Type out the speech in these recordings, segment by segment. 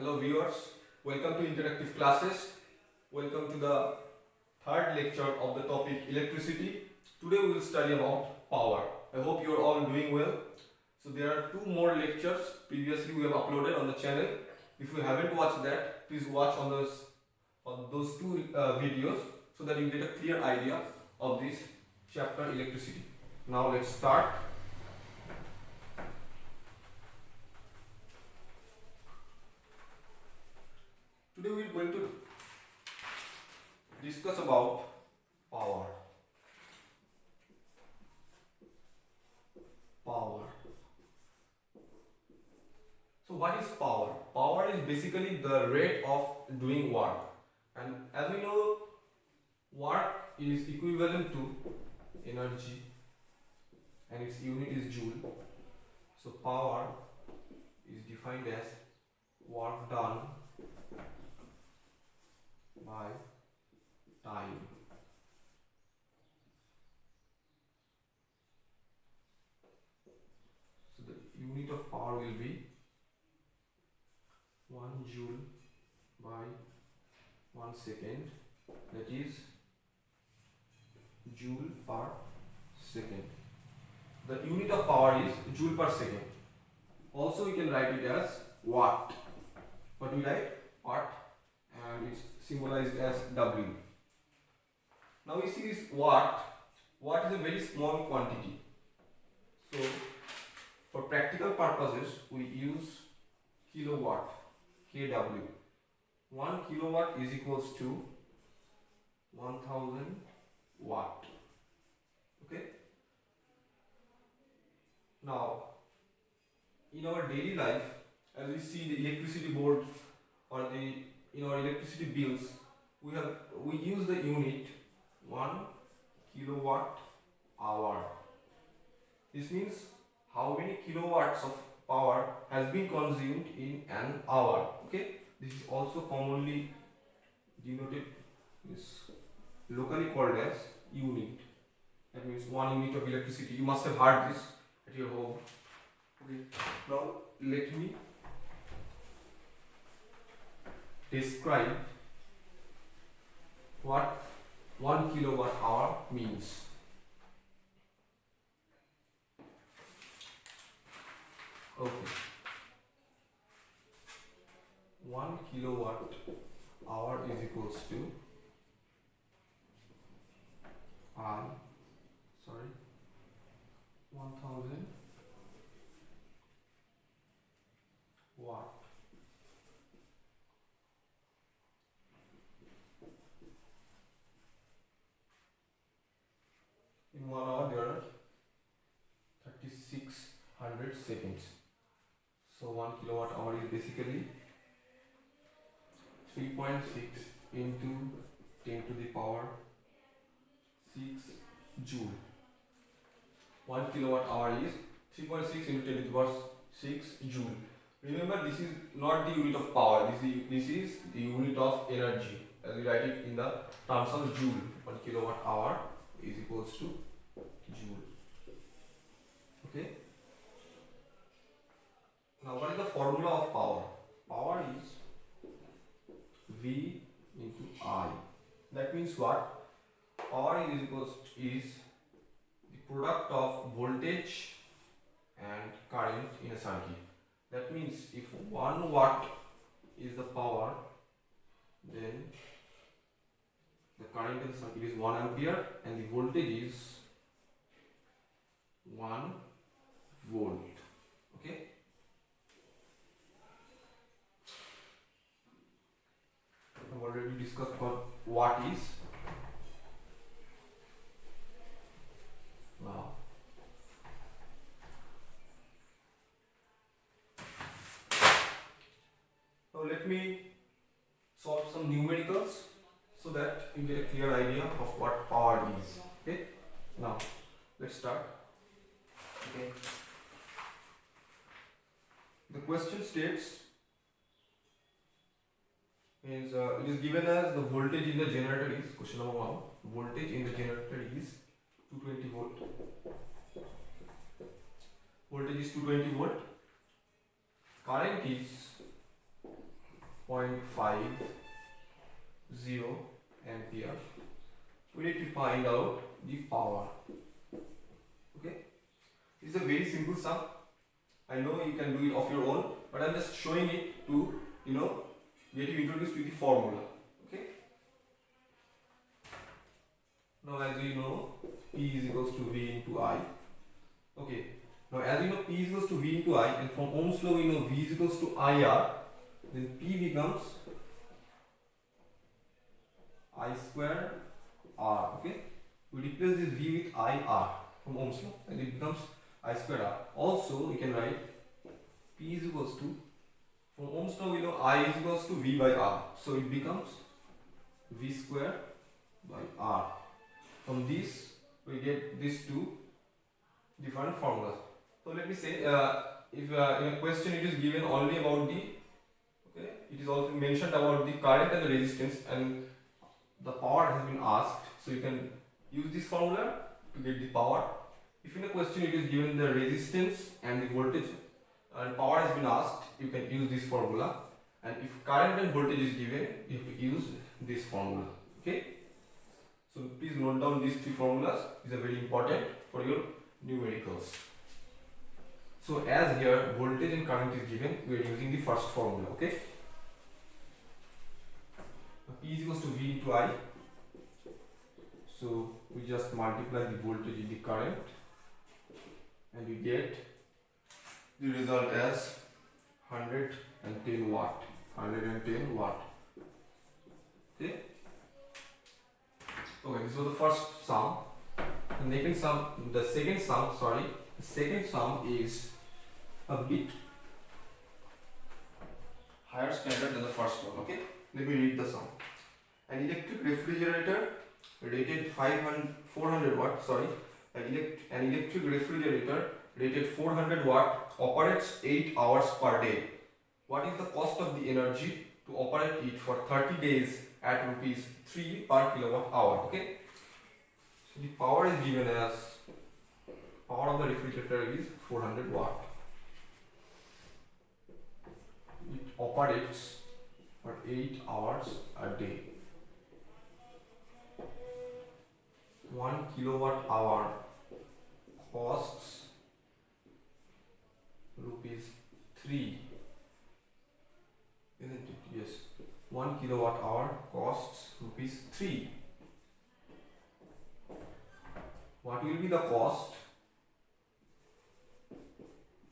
Hello viewers, welcome to interactive classes. Welcome to the third lecture of the topic electricity. Today we will study about power. I hope you are all doing well. So there are two more lectures previously we have uploaded on the channel. If you haven't watched that, please watch on those two videos so that you get a clear idea of this chapter electricity. Now let's start. Today we are going to discuss about power. Power. So what is power? Power is basically the rate of doing work. And as we know, work is equivalent to energy and its unit is joule. So power is defined as work done by time. So the unit of power will be 1 joule by 1 second, that is joule per second. The unit of power is joule per second. Also we can write it as watt. What we write? Watt, and it's symbolized as W. Now we see this watt. Watt is a very small quantity. So for practical purposes we use kilowatt, kW. 1 kilowatt is equals to 1000 watt. Okay. Now in our daily life, as we see the electricity board or in our electricity bills, we use the unit 1 kilowatt hour. This means how many kilowatts of power has been consumed in an hour. Okay, this is also commonly denoted, is locally called as unit. That means 1 unit of electricity. You must have heard this at your home. Okay, now let me describe what 1 kilowatt hour means. Okay, 1 kilowatt hour is equals to 1000 watt. In 1 hour there are 3600 seconds. So 1 kilowatt hour is basically 3.6 into 10 to the power 6 joule. 1 kilowatt hour is 3.6 into 10 to the power 6 joule. Remember, this is not the unit of power, this is the unit of energy, as we write it in the terms of joule. 1 kilowatt hour is equals to joule. Okay. Now what is the formula of power? Power is V into I. That means what? Power is the product of voltage and current in a circuit. That means if 1 watt is the power, then the current in the circuit is 1 ampere and the voltage is 1 volt. Okay. I've already discussed what watt is. Now let me solve some numericals so that you get a clear idea of what power is. Okay. Now let's start. Okay. The question states is it is given as the voltage in the generator is, question number 1, voltage in the generator is 220 volt. Voltage is 220 volt. Current is 0.50 ampere. We need to find out the power. Okay, it's a very simple sum. I know you can do it of your own, but I'm just showing it to get you introduced to the formula. Okay. Now, as you know, P is equals to V into I. Okay. Now, as you know, P is equals to V into I, and from Ohm's law we know V is equals to IR. Then P becomes I square R. Okay. We replace this V with IR from Ohm's law, and it becomes I square R. Also, we can write P is equals to, from Ohm's law we know I is equals to V by R. So it becomes V square by R. From this we get these two different formulas. So let me say, if in a question it is given only about the, it is also mentioned about the current and the resistance, and the power has been asked. So you can use this formula to get the power. If in a question it is given the resistance and the voltage and power has been asked, you can use this formula. And if current and voltage is given, you have to use this formula. Okay. So please note down these three formulas. These are very important for your numericals. So as here voltage and current is given, we are using the first formula. Okay. P is equals to V into I. So we just multiply the voltage with the current, and we get the result as 110 watt. 110 watt. Okay. Okay, this was the first sum. The second sum is a bit higher standard than the first one. Okay, let me read the sum. An electric refrigerator rated 400 watt. An electric refrigerator rated 400 watt operates 8 hours per day. What is the cost of the energy to operate it for 30 days at rupees 3 per kilowatt hour? Okay. So the power is given as, power of the refrigerator is 400 watt. It operates for 8 hours a day. 1 kilowatt hour costs rupees 3, isn't it? Yes, 1 kilowatt hour costs rupees 3. What will be the cost?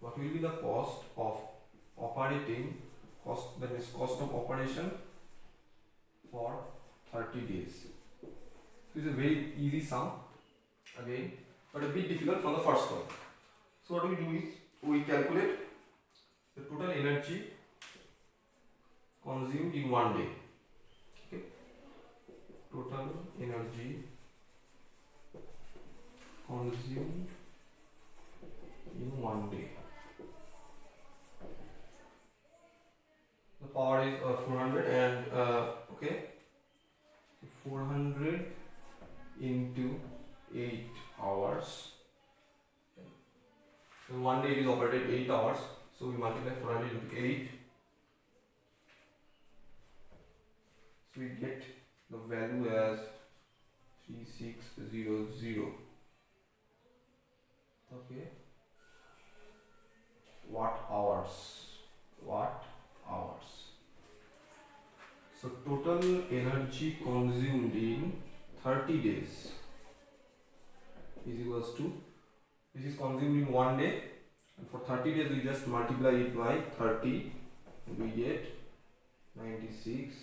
What will be the cost of operating, that is cost of operation for 30 days? This is a very easy sum again, but a bit difficult from the first one. So what we do is we calculate the total energy consumed in one day. Okay. Total energy consumed in one day. The power is 400, and okay, 400 into 8 hours. So one day it is operated 8 hours, so we multiply 400 into 8. So we get the value as 3600. Okay. Watt hours. So total energy consumed in 30 days is equals to, this is consumed in one day, and for 30 days we just multiply it by 30, and we get 96.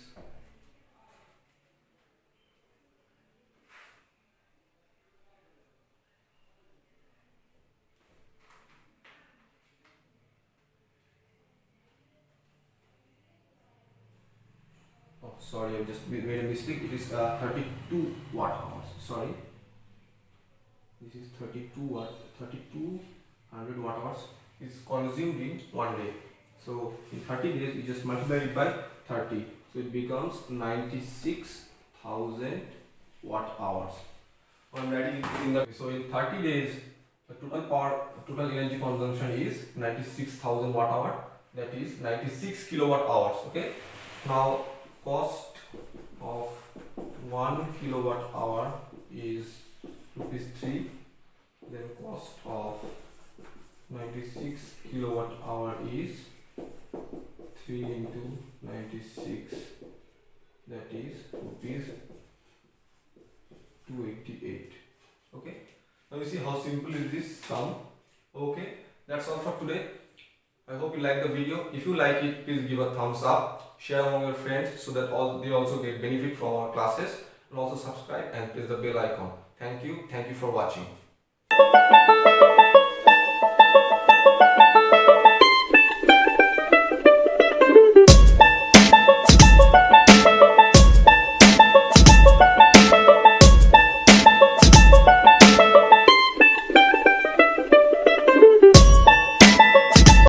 Oh, sorry, I just made a mistake. It is 32 watt hours. Sorry, this is 3200 watt hours is consumed in one day. So in 30 days, we just multiply it by 30. So it becomes 96,000 watt hours. I'm writing it in the, so in 30 days, the total energy consumption is 96,000 watt hour. That is 96 kilowatt hours. Okay. Now cost of 1 kilowatt hour is rupees 3. Then cost of 96 kilowatt hour is 3 into 96, that is rupees 288. Okay, now you see how simple is this sum. Okay, that's all for today. I hope you like the video. If you like it, please give a thumbs up, share among your friends so that they also get benefit from our classes, and also subscribe and press the bell icon. Thank you for watching.